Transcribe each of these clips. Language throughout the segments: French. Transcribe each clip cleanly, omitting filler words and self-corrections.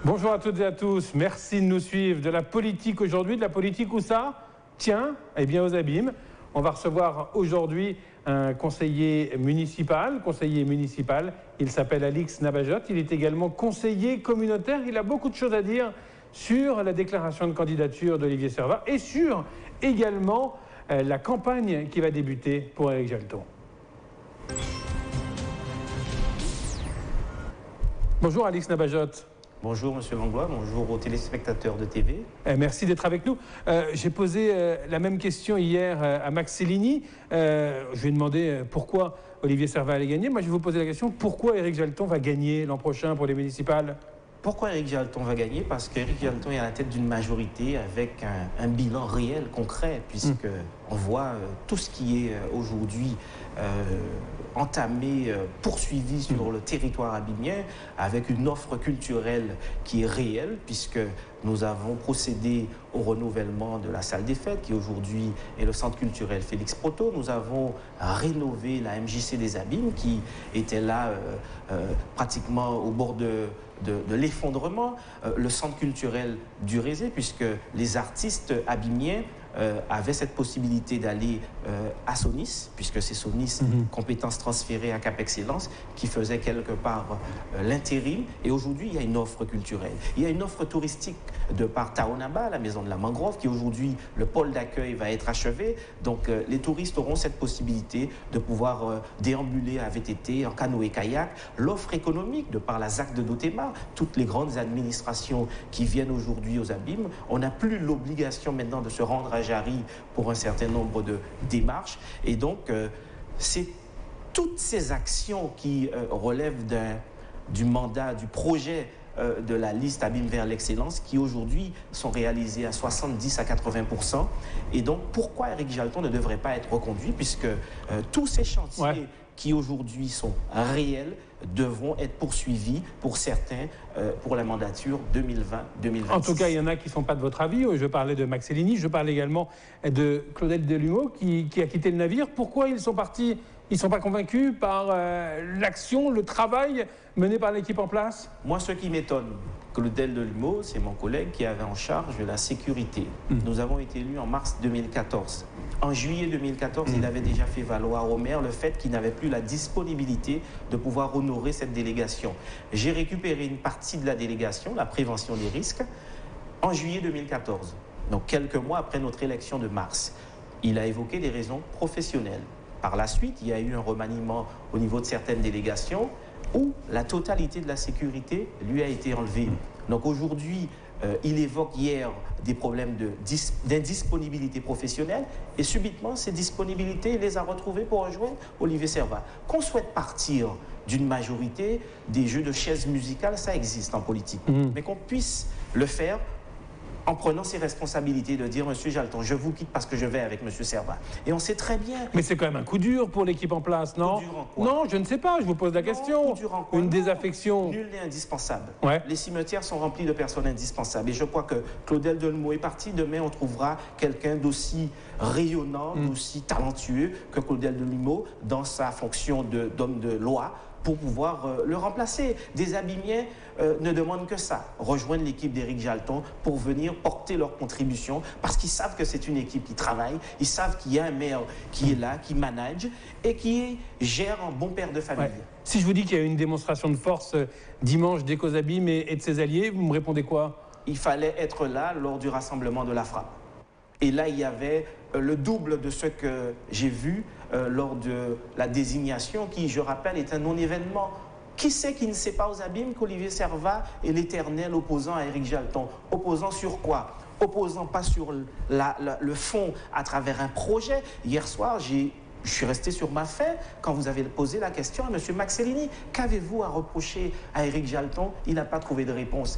Bonjour à toutes et à tous, merci de nous suivre. De la politique aujourd'hui, de la politique où ça? Tiens, eh bien aux Abîmes. On va recevoir aujourd'hui un conseiller municipal. Il s'appelle Alix Nabajot, il est également conseiller communautaire. Il a beaucoup de choses à dire sur la déclaration de candidature d'Olivier Servat et sur également la campagne qui va débuter pour Éric Jalton. Bonjour Alix Nabajot. Bonjour Monsieur Langlois, bonjour aux téléspectateurs de TV. Merci d'être avec nous. J'ai posé la même question hier à Max Cellini. Je lui ai demandé pourquoi Olivier Servat allait gagner. Moi, je vais vous poser la question, pourquoi Éric Jalton va gagner l'an prochain pour les municipales? Pourquoi Éric Jalton va gagner? Parce qu'Éric Jalton est à la tête d'une majorité avec un bilan réel, concret, puisque on voit tout ce qui est aujourd'hui entamé, poursuivi sur le territoire abymien, avec une offre culturelle qui est réelle, puisque nous avons procédé au renouvellement de la salle des fêtes, qui aujourd'hui est le centre culturel Félix Proto. Nous avons rénové la MJC des Abîmes, qui était là pratiquement au bord de l'effondrement, le centre culturel du Rézé, puisque les artistes abîmiens avaient cette possibilité d'aller à Sonis, puisque c'est Sonis, compétences transférées à Cap Excellence, qui faisait quelque part l'intérim. Et aujourd'hui, il y a une offre culturelle. Il y a une offre touristique de par Taonaba, la maison de la mangrove, qui aujourd'hui, le pôle d'accueil va être achevé. Donc les touristes auront cette possibilité de pouvoir déambuler à VTT, en canoë-kayak. L'offre économique de par la ZAC de Dotema, toutes les grandes administrations qui viennent aujourd'hui aux Abîmes, on n'a plus l'obligation maintenant de se rendre à Jarry pour un certain nombre de démarches. Et donc, c'est toutes ces actions qui relèvent du mandat, du projet de la liste Abîmes vers l'excellence, qui aujourd'hui sont réalisées à 70 à 80%. Et donc, pourquoi Éric Jalton ne devrait pas être reconduit, puisque tous ces chantiers qui aujourd'hui sont réels devront être poursuivis pour certains pour la mandature 2020-2026. En tout cas, il y en a qui ne sont pas de votre avis. Je parlais de Max Cellini, je parle également de Claudel Delumeau qui a quitté le navire. Pourquoi ils sont partis? Ils ne sont pas convaincus par l'action, le travail mené par l'équipe en place? Moi, ce qui m'étonne, Claudel Delumeau, c'est mon collègue qui avait en charge de la sécurité. Nous avons été élus en mars 2014. En juillet 2014, il avait déjà fait valoir au maire le fait qu'il n'avait plus la disponibilité de pouvoir honorer cette délégation. J'ai récupéré une partie de la délégation, la prévention des risques, en juillet 2014. Donc quelques mois après notre élection de mars. Il a évoqué des raisons professionnelles. Par la suite, il y a eu un remaniement au niveau de certaines délégations où la totalité de la sécurité lui a été enlevée. Donc aujourd'hui, il évoque hier des problèmes d'indisponibilité professionnelle et subitement, ces disponibilités, il les a retrouvées pour rejoindre Olivier Servat. Qu'on souhaite partir d'une majorité, des jeux de chaises musicales, ça existe en politique. Mais qu'on puisse le faire en prenant ses responsabilités, de dire « Monsieur Jalton, je vous quitte parce que je vais avec Monsieur Servat ». Et on sait très bien... Mais c'est quand même un coup dur pour l'équipe en place, non? Coup dur en quoi? Non, je ne sais pas, je vous pose la question. Coup dur en quoi? Une désaffection. Nul n'est indispensable. Ouais. Les cimetières sont remplis de personnes indispensables. Et je crois que Claudel Delumeau est parti. Demain, on trouvera quelqu'un d'aussi rayonnant, d'aussi talentueux que Claudel Delumeau dans sa fonction d'homme de loi, pour pouvoir le remplacer. Des Abîmiens ne demandent que ça, rejoindre l'équipe d'Éric Jalton pour venir porter leur contribution, parce qu'ils savent que c'est une équipe qui travaille, ils savent qu'il y a un maire qui est là, qui manage et qui gère un bon père de famille. Ouais. Si je vous dis qu'il y a eu une démonstration de force dimanche d'Écos Abîmes et de ses alliés, vous me répondez quoi? Il fallait être là lors du rassemblement de la frappe. Et là, il y avait le double de ce que j'ai vu lors de la désignation, qui, je rappelle, est un non-événement. Qui sait qui ne sait pas aux Abîmes qu'Olivier Servat est l'éternel opposant à Éric Jalton? Opposant sur quoi? Opposant pas sur le fond à travers un projet. Hier soir, je suis resté sur ma faim quand vous avez posé la question à M. Max Cellini. Qu'avez-vous à reprocher à Éric Jalton? Il n'a pas trouvé de réponse.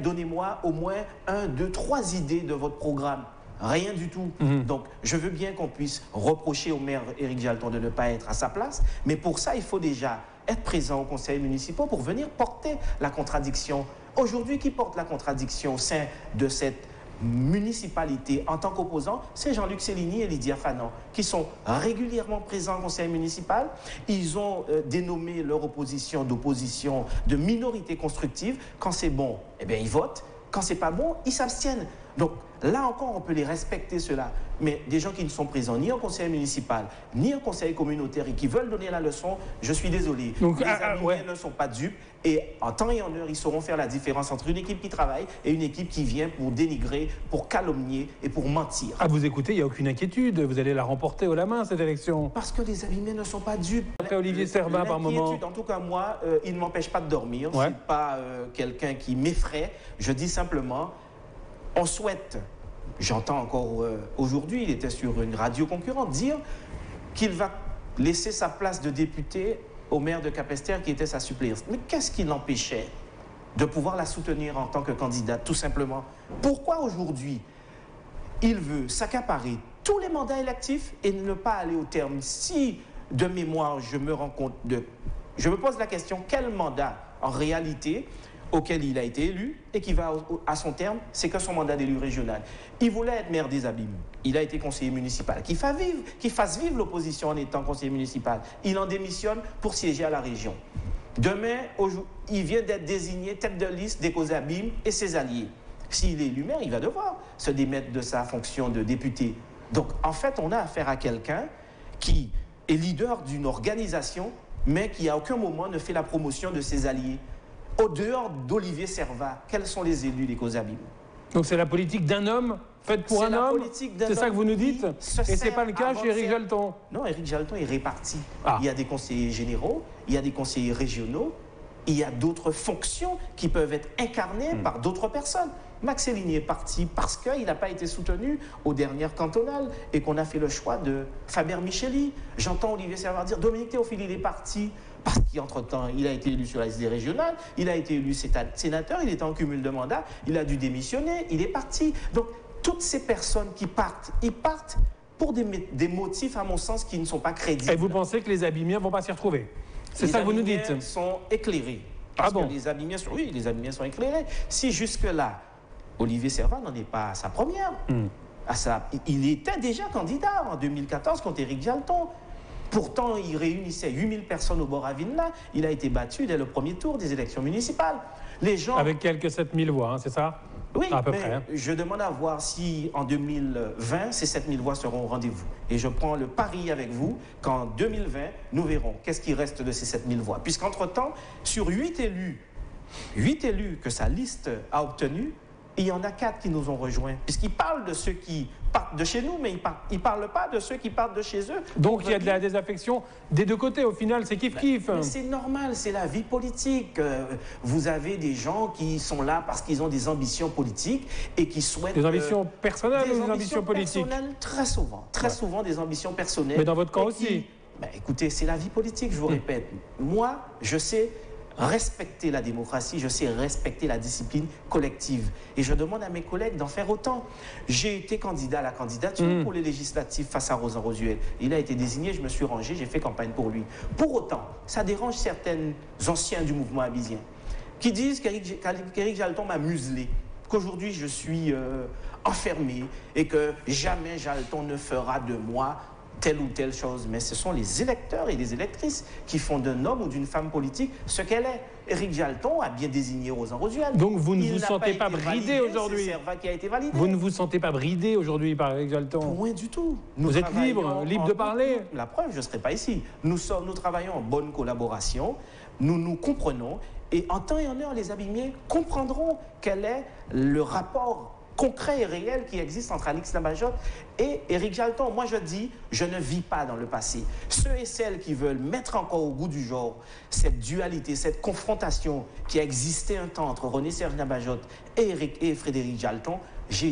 Donnez-moi au moins 1, 2, 3 idées de votre programme. Rien du tout. Donc, je veux bien qu'on puisse reprocher au maire Éric Jalton de ne pas être à sa place, mais pour ça, il faut déjà être présent au conseil municipal pour venir porter la contradiction. Aujourd'hui, qui porte la contradiction au sein de cette municipalité en tant qu'opposant, c'est Jean-Luc Céligny et Lydia Fanon, qui sont régulièrement présents au conseil municipal. Ils ont dénommé leur opposition d'opposition de minorité constructive. Quand c'est bon, eh bien, ils votent. Quand c'est pas bon, ils s'abstiennent. Donc là encore, on peut les respecter, ceux-là. Mais des gens qui ne sont présents ni au conseil municipal, ni au conseil communautaire et qui veulent donner la leçon, je suis désolé. Donc, les Abimiens ne sont pas dupes et en temps et en heure, ils sauront faire la différence entre une équipe qui travaille et une équipe qui vient pour dénigrer, pour calomnier et pour mentir. À vous écouter, il n'y a aucune inquiétude. Vous allez la remporter haut la main, cette élection. Parce que les Abimiens ne sont pas dupes. Après Olivier Servat, par moment. En tout cas, moi, il ne m'empêche pas de dormir. Ouais. Je ne suis pas quelqu'un qui m'effraie. Je dis simplement, on souhaite, j'entends encore aujourd'hui, il était sur une radio concurrente, dire qu'il va laisser sa place de député au maire de Capesterre qui était sa suppléante. Mais qu'est-ce qui l'empêchait de pouvoir la soutenir en tant que candidate, tout simplement? Pourquoi aujourd'hui il veut s'accaparer tous les mandats électifs et ne pas aller au terme? Si, de mémoire, je me rends compte de... Je me pose la question, quel mandat, en réalité, auquel il a été élu et qui va à son terme, c'est que son mandat d'élu régional. Il voulait être maire des Abîmes. Il a été conseiller municipal. Qu'il fasse vivre l'opposition en étant conseiller municipal. Il en démissionne pour siéger à la région. Demain, il vient d'être désigné tête de liste des causes Abîmes et ses alliés. S'il est élu maire, il va devoir se démettre de sa fonction de député. Donc, en fait, on a affaire à quelqu'un qui est leader d'une organisation, mais qui à aucun moment ne fait la promotion de ses alliés. Au dehors d'Olivier Servat, quels sont les élus des causes Abîmes? Donc c'est la politique d'un homme, faite pour un homme? C'est ça que vous nous dites? Et ce n'est pas le cas chez Éric Jalton? Non, Éric Jalton est réparti. Ah. Il y a des conseillers généraux, il y a des conseillers régionaux, il y a d'autres fonctions qui peuvent être incarnées par d'autres personnes. Max Céligny est parti parce qu'il n'a pas été soutenu aux dernières cantonales et qu'on a fait le choix de Faber Micheli. J'entends Olivier Servat dire Dominique Théophile, il est parti parce qu'entre-temps, il a été élu sur la liste régionale, il a été élu sénateur, il était en cumul de mandats, il a dû démissionner, il est parti. Donc, toutes ces personnes qui partent, ils partent pour des motifs, à mon sens, qui ne sont pas crédibles. Et vous pensez que les Abimiens ne vont pas s'y retrouver? C'est ça que vous nous dites? Les Abimiens sont éclairés. Parce que les Abimiens sont, oui, les Abimiens sont éclairés. Si jusque-là, Olivier Servat n'en est pas à sa première, il était déjà candidat en 2014 contre Éric Jalton. Pourtant, il réunissait 8000 personnes au bord à Vinla. Il a été battu dès le premier tour des élections municipales. Les gens... Avec quelques 7000 voix, hein, c'est ça? Oui, à peu mais près. Je demande à voir si en 2020, ces 7000 voix seront au rendez-vous. Et je prends le pari avec vous qu'en 2020, nous verrons qu'est-ce qui reste de ces 7000 voix. Puisqu'entre-temps, sur 8 élus que sa liste a obtenus, il y en a 4 qui nous ont rejoints. Puisqu'il parle de ceux qui partent de chez nous, mais il ne parle pas de ceux qui partent de chez eux. Donc il y a de la désaffection des deux côtés. Au final, c'est kiff-kiff. Mais c'est normal, c'est la vie politique. Vous avez des gens qui sont là parce qu'ils ont des ambitions politiques et qui souhaitent... Des ambitions personnelles ou des ambitions politiques? Très souvent des ambitions personnelles. Mais dans votre camp aussi? Écoutez, c'est la vie politique, je vous répète. Moi, je sais respecter la démocratie, je sais respecter la discipline collective. Et je demande à mes collègues d'en faire autant. J'ai été candidat à la candidature pour les législatives face à Rosan Rosuel. Il a été désigné, je me suis rangé, j'ai fait campagne pour lui. Pour autant, ça dérange certains anciens du mouvement abysien qui disent qu'Éric Jalton m'a muselé, qu'aujourd'hui je suis enfermé et que jamais Jalton ne fera de moi telle ou telle chose. Mais ce sont les électeurs et les électrices qui font d'un homme ou d'une femme politique ce qu'elle est. Éric Jalton a bien désigné Rosan Rosuel. Donc vous ne vous sentez pas bridé aujourd'hui? C'est Servat qui a été validé. Vous ne vous sentez pas bridé aujourd'hui par Éric Jalton? Point du tout. Vous êtes libre de parler? La preuve, je ne serai pas ici. Nous travaillons en bonne collaboration, nous nous comprenons et en temps et en heure, les Abimiens comprendront quel est le rapport concret et réel qui existe entre Alix Nabajotte et Éric Jalton. Moi, je dis, je ne vis pas dans le passé. Ceux et celles qui veulent mettre encore au goût du jour cette dualité, cette confrontation qui a existé un temps entre René-Serge Nabajotte et Frédéric Jalton, je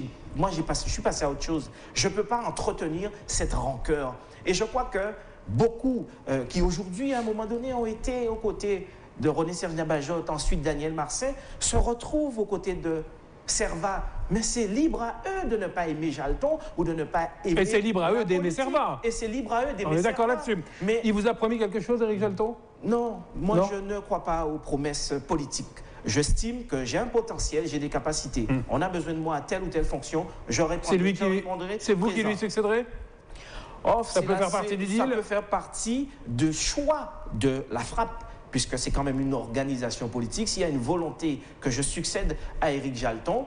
suis passé à autre chose. Je ne peux pas entretenir cette rancœur. Et je crois que beaucoup qui aujourd'hui, à un moment donné, ont été aux côtés de René-Serge Nabajotte, ensuite Daniel Marsin, se retrouvent aux côtés de Servat. Mais c'est libre à eux de ne pas aimer Jalton ou de ne pas aimer... Et c'est libre à eux d'aimer Servat. Et c'est libre à eux d'aimer Servat. On est d'accord là-dessus. Mais il vous a promis quelque chose, Éric Jalton? Non, moi je ne crois pas aux promesses politiques. j'estime que j'ai un potentiel, j'ai des capacités. On a besoin de moi à telle ou telle fonction, je répondrai. C'est vous qui lui succéderez? Oh, ça peut faire partie du deal? Ça peut faire partie du choix de la frappe, puisque c'est quand même une organisation politique. S'il y a une volonté que je succède à Éric Jalton,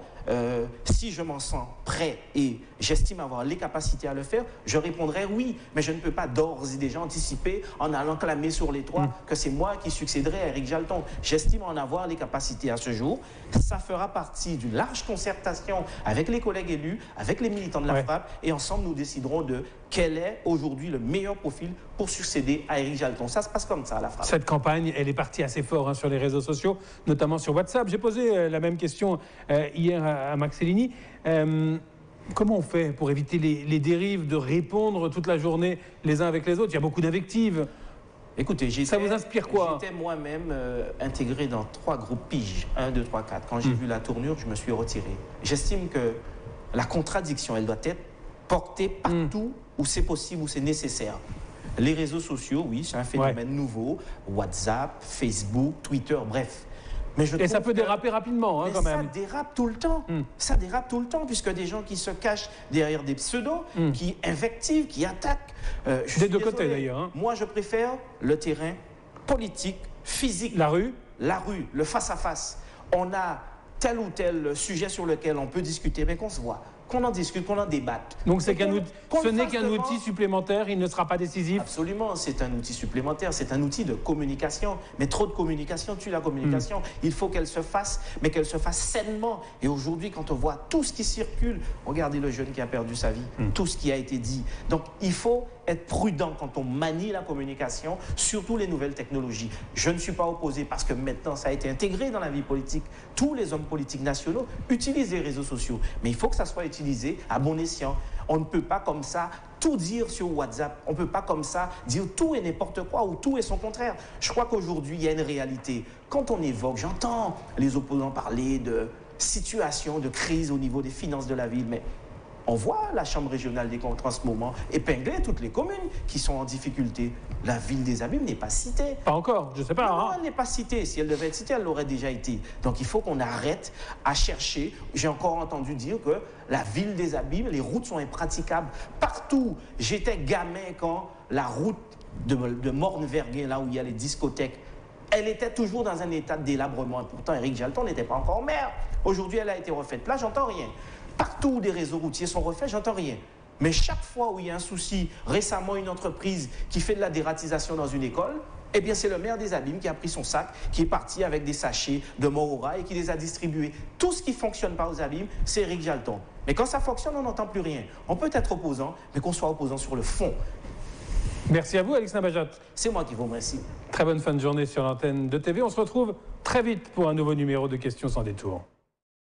si je m'en sens prêt et j'estime avoir les capacités à le faire, je répondrai oui. Mais je ne peux pas d'ores et déjà anticiper en allant clamer sur les toits que c'est moi qui succéderai à Éric Jalton. J'estime en avoir les capacités à ce jour. Ça fera partie d'une large concertation avec les collègues élus, avec les militants de la frappe, et ensemble nous déciderons de quel est aujourd'hui le meilleur profil pour succéder à Éric Jalton. Ça se passe comme ça à la frappe. Cette campagne, elle est partie assez fort sur les réseaux sociaux, notamment sur WhatsApp. J'ai posé la même question hier à Max Cellini. Comment on fait pour éviter les dérives de répondre toute la journée les uns avec les autres? Il y a beaucoup d'invectives. Écoutez, ça vous inspire quoi? J'étais moi-même intégré dans 3 groupes piges, 1, 2, 3, 4. Quand j'ai vu la tournure, je me suis retiré. J'estime que la contradiction, elle doit être portée partout où c'est possible, où c'est nécessaire. Les réseaux sociaux, oui, c'est un phénomène nouveau. WhatsApp, Facebook, Twitter, bref. Mais et ça peut déraper rapidement, quand même. Ça dérape tout le temps. Ça dérape tout le temps, puisque des gens qui se cachent derrière des pseudos, qui invectivent, qui attaquent. Des deux côtés, d'ailleurs. Moi, je préfère le terrain politique, physique. La rue? La rue, le face-à-face. On a tel ou tel sujet sur lequel on peut discuter, mais qu'on se voit, qu'on en discute, qu'on en débatte. Donc ce n'est qu'un outil supplémentaire, il ne sera pas décisif? Absolument, c'est un outil supplémentaire, c'est un outil de communication. Mais trop de communication tue la communication. Il faut qu'elle se fasse, mais qu'elle se fasse sainement. Et aujourd'hui, quand on voit tout ce qui circule, regardez le jeune qui a perdu sa vie, tout ce qui a été dit. Donc il faut être prudent quand on manie la communication, surtout les nouvelles technologies. Je ne suis pas opposé parce que maintenant ça a été intégré dans la vie politique. Tous les hommes politiques nationaux utilisent les réseaux sociaux, mais il faut que ça soit utilisé à bon escient. On ne peut pas comme ça tout dire sur WhatsApp. On ne peut pas comme ça dire tout et n'importe quoi ou tout et son contraire. Je crois qu'aujourd'hui, il y a une réalité. Quand on évoque, j'entends les opposants parler de situation, de crise au niveau des finances de la ville, mais on voit la Chambre régionale des comptes en ce moment épingler toutes les communes qui sont en difficulté. La ville des Abîmes n'est pas citée. Pas encore, je ne sais pas. Non, elle n'est pas citée. Si elle devait être citée, elle l'aurait déjà été. Donc il faut qu'on arrête à chercher. J'ai encore entendu dire que la ville des Abîmes, les routes sont impraticables. Partout, j'étais gamin quand la route de Morne-Verguin, là où il y a les discothèques, elle était toujours dans un état de délabrement. Et pourtant, Éric Jalton n'était pas encore maire. Aujourd'hui, elle a été refaite. Là, j'entends rien. Partout où des réseaux routiers sont refaits, j'entends rien. Mais chaque fois où il y a un souci, récemment une entreprise qui fait de la dératisation dans une école, eh bien c'est le maire des Abîmes qui a pris son sac, qui est parti avec des sachets de Morora et qui les a distribués. Tout ce qui ne fonctionne pas aux Abîmes, c'est Éric Jalton. Mais quand ça fonctionne, on n'entend plus rien. On peut être opposant, mais qu'on soit opposant sur le fond. Merci à vous, Alix Nabajat. C'est moi qui vous remercie. Très bonne fin de journée sur l'antenne de TV. On se retrouve très vite pour un nouveau numéro de Questions sans détour.